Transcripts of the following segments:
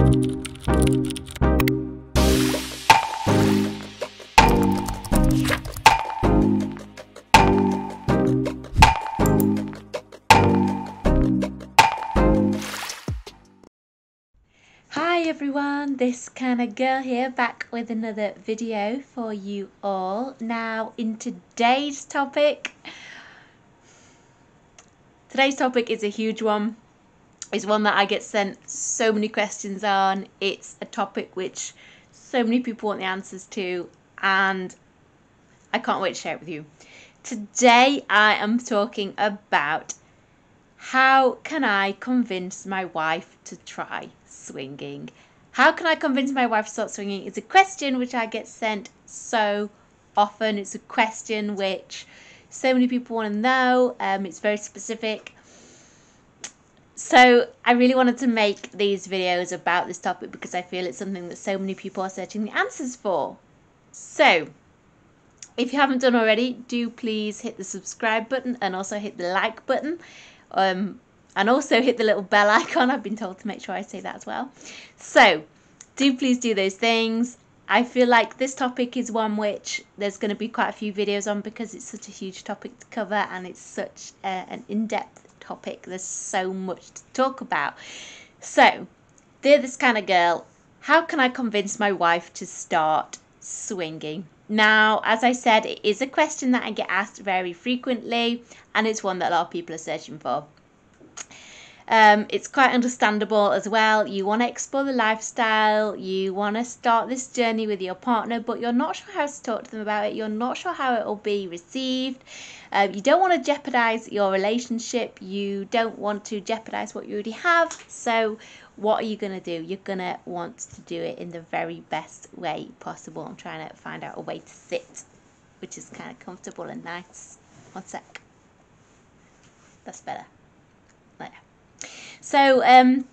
Hi everyone, this kind of girl here, back with another video for you all. Now in today's topic is a huge one. It's one that I get sent so many questions on. It's a topic which so many people want the answers to, and I can't wait to share it with you. Today I am talking about how can I convince my wife to try swinging. How can I convince my wife to start swinging? It's a question which I get sent so often. It's a question which so many people want to know. It's very specific. So I really wanted to make these videos about this topic because I feel it's something that so many people are searching the answers for. So if you haven't done already, do please hit the subscribe button and also hit the like button. And also hit the little bell icon. I've been told to make sure I say that as well. So do please do those things. I feel like this topic is one which there's going to be quite a few videos on because it's such a huge topic to cover and it's such an in-depth topic. There's so much to talk about. So, dear This Kind of Girl, how can I convince my wife to start swinging? Now, as I said, it is a question that I get asked very frequently, and it's one that a lot of people are searching for. It's quite understandable as well. You want to explore the lifestyle, you want to start this journey with your partner, but you're not sure how to talk to them about it. You're not sure how it will be received. You don't want to jeopardize your relationship. You don't want to jeopardize what you already have. So what are you going to do? You're going to want to do it in the very best way possible. I'm trying to find out a way to sit, which is kind of comfortable and nice. One sec. That's better. There. So a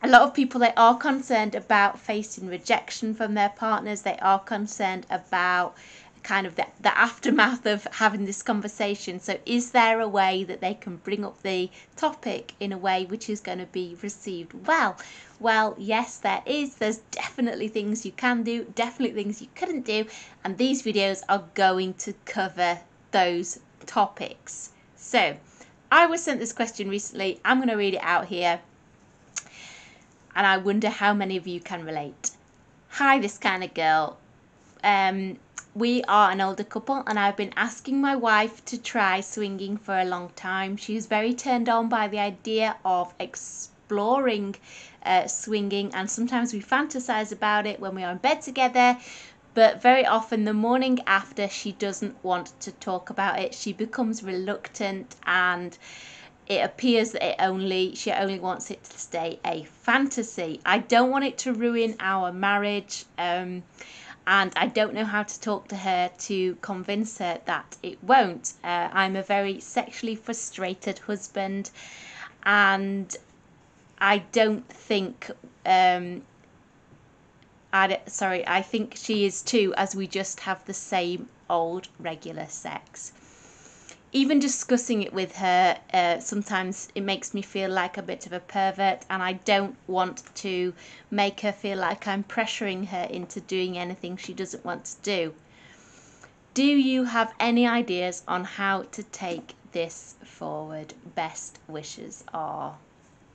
lot of people, they are concerned about facing rejection from their partners. They are concerned about kind of the aftermath of having this conversation. So is there a way that they can bring up the topic in a way which is going to be received well? Well, yes, there is. There's definitely things you can do, definitely things you couldn't do, and these videos are going to cover those topics. So I was sent this question recently. I'm going to read it out here, and I wonder how many of you can relate. Hi, This Kind of Girl. We are an older couple, and I've been asking my wife to try swinging for a long time. She's very turned on by the idea of exploring swinging, and sometimes we fantasize about it when we are in bed together. But very often the morning after, she doesn't want to talk about it. She becomes reluctant, and it appears that she only wants it to stay a fantasy. I don't want it to ruin our marriage, and I don't know how to talk to her to convince her that it won't. I'm a very sexually frustrated husband, and I don't think I think she is too, as we just have the same old regular sex. Even discussing it with her, sometimes it makes me feel like a bit of a pervert, and I don't want to make her feel like I'm pressuring her into doing anything she doesn't want to do. Do you have any ideas on how to take this forward? Best wishes are.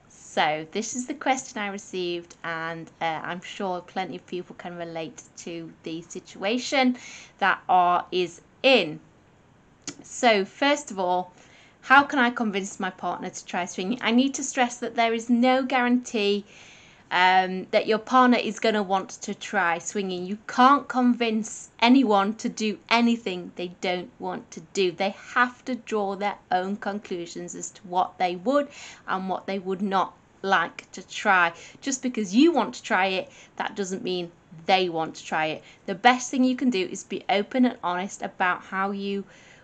So this is the question I received, and I'm sure plenty of people can relate to the situation that R is in. So first of all, how can I convince my partner to try swinging? I need to stress that there is no guarantee that your partner is going to want to try swinging. You can't convince anyone to do anything they don't want to do. They have to draw their own conclusions as to what they would and what they would not like to try. Just because you want to try it, that doesn't mean they want to try it. The best thing you can do is be open and honest about how you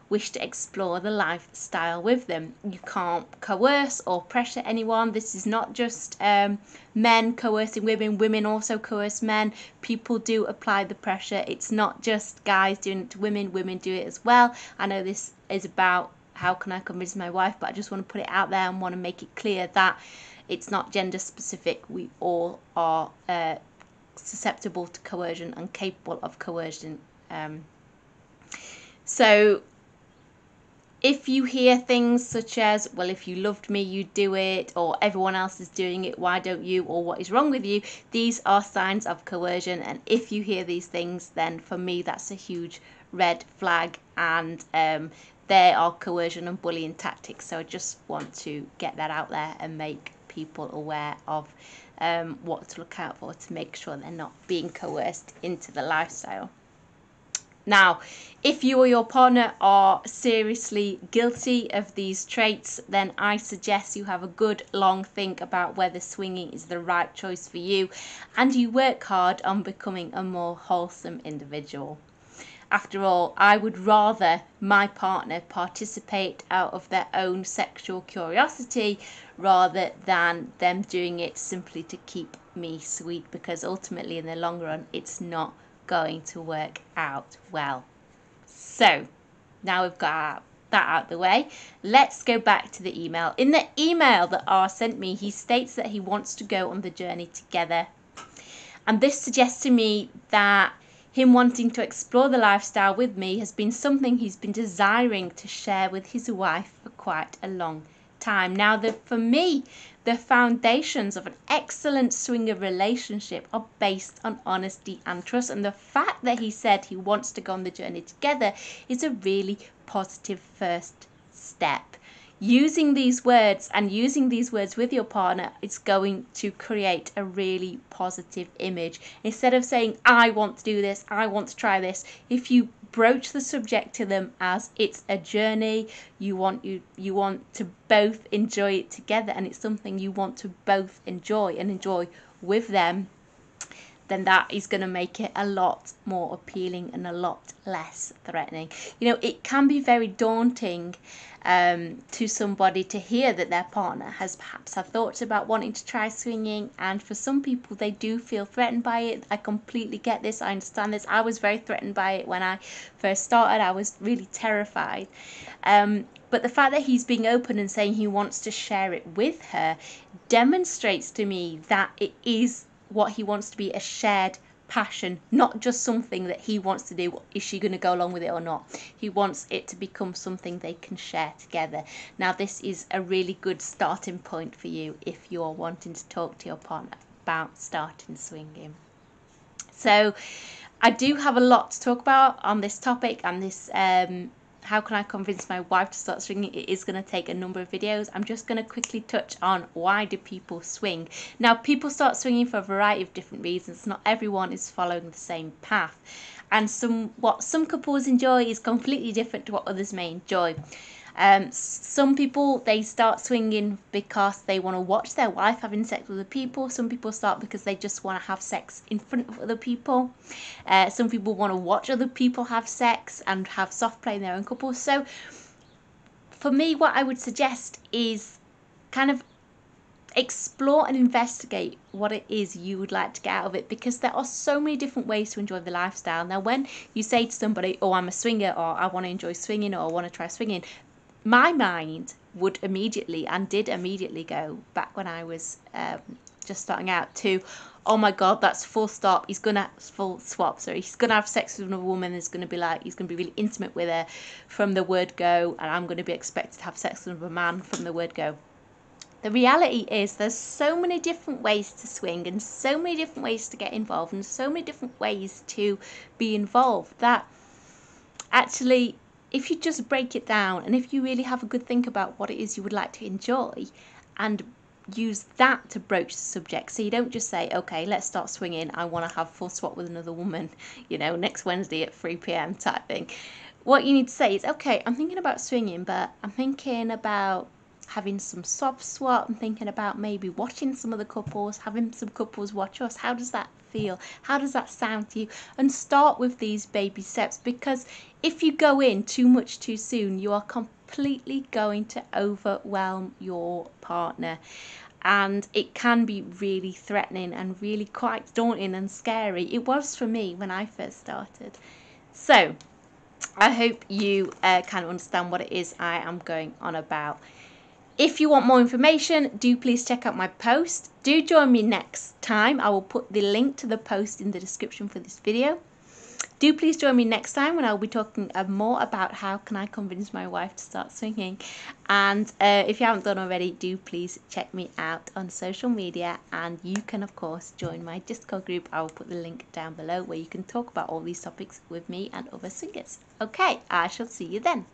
wish to explore the lifestyle with them. You can't coerce or pressure anyone. This is not just men coercing women. Women also coerce men. People do apply the pressure. It's not just guys doing it to women. Women do it as well. I know this is about how can I convince my wife, but I just want to put it out there and want to make it clear that It's not gender specific. We all are susceptible to coercion and capable of coercion. So if you hear things such as, well, if you loved me, you'd do it, or everyone else is doing it, why don't you, or what is wrong with you, these are signs of coercion. And if you hear these things, then for me, that's a huge red flag, and they are coercion and bullying tactics. So I just want to get that out there and make people aware of what to look out for to make sure they're not being coerced into the lifestyle. Now, if you or your partner are seriously guilty of these traits, then I suggest you have a good long think about whether swinging is the right choice for you, and you work hard on becoming a more wholesome individual. After all, I would rather my partner participate out of their own sexual curiosity rather than them doing it simply to keep me sweet, because ultimately in the long run it's not going to work out well. So now we've got that out of the way, let's go back to the email. In the email that R sent me, he states that he wants to go on the journey together, and this suggests to me that him wanting to explore the lifestyle with me has been something he's been desiring to share with his wife for quite a long time. Now, for me, the foundations of an excellent swinger relationship are based on honesty and trust, and the fact that he said he wants to go on the journey together is a really positive first step. Using these words and using these words with your partner is going to create a really positive image. Instead of saying, I want to do this, I want to try this, if you broach the subject to them as it's a journey, you want to both enjoy it together, and it's something you want to both enjoy and enjoy with them, then that is going to make it a lot more appealing and a lot less threatening. You know, it can be very daunting to somebody to hear that their partner has perhaps had thoughts about wanting to try swinging, and for some people they do feel threatened by it. I completely get this, I understand this. I was very threatened by it when I first started. I was really terrified. But the fact that he's being open and saying he wants to share it with her demonstrates to me that it is what he wants to be, a shared passion, not just something that he wants to do. Is she going to go along with it or not? He wants it to become something they can share together. Now, this is a really good starting point for you if you're wanting to talk to your partner about starting swinging. So I do have a lot to talk about on this topic, and this how can I convince my wife to start swinging? It is going to take a number of videos. I'm just going to quickly touch on, why do people swing? Now, people start swinging for a variety of different reasons. Not everyone is following the same path, and what some couples enjoy is completely different to what others may enjoy. Some people, they start swinging because they want to watch their wife having sex with other people. Some people start because they just want to have sex in front of other people. Some people want to watch other people have sex and have soft play in their own couples. So for me, what I would suggest is kind of explore and investigate what it is you would like to get out of it, because there are so many different ways to enjoy the lifestyle. Now, when you say to somebody, oh, I'm a swinger, or I want to enjoy swinging, or I want to try swinging, my mind would immediately, and did immediately, go back when I was just starting out to, oh my god, that's full stop, he's gonna he's gonna have sex with another woman. He's gonna be really intimate with her from the word go, and I'm gonna be expected to have sex with another man from the word go. The reality is there's so many different ways to swing, and so many different ways to get involved, and so many different ways to be involved, that actually, if you just break it down, and if you really have a good think about what it is you would like to enjoy, and use that to broach the subject. So you don't just say, okay, let's start swinging, I want to have full swap with another woman, you know, next Wednesday at 3 p.m. type thing. What you need to say is, okay, I'm thinking about swinging, but I'm thinking about having some soft swap. I'm thinking about maybe watching some of the couples, having some couples watch us. How does that feel? How does that sound to you? And start with these baby steps, because if you go in too much too soon, you are completely going to overwhelm your partner, and it can be really threatening and really quite daunting and scary. It was for me when I first started. So I hope you kind of understand what it is I am going on about. If you want more information, do please check out my post. Do join me next time. I will put the link to the post in the description for this video. Do please join me next time when I'll be talking more about how can I convince my wife to start swinging. And if you haven't done already, do please check me out on social media, and you can of course join my Discord group. I will put the link down below where you can talk about all these topics with me and other swingers. Okay, I shall see you then.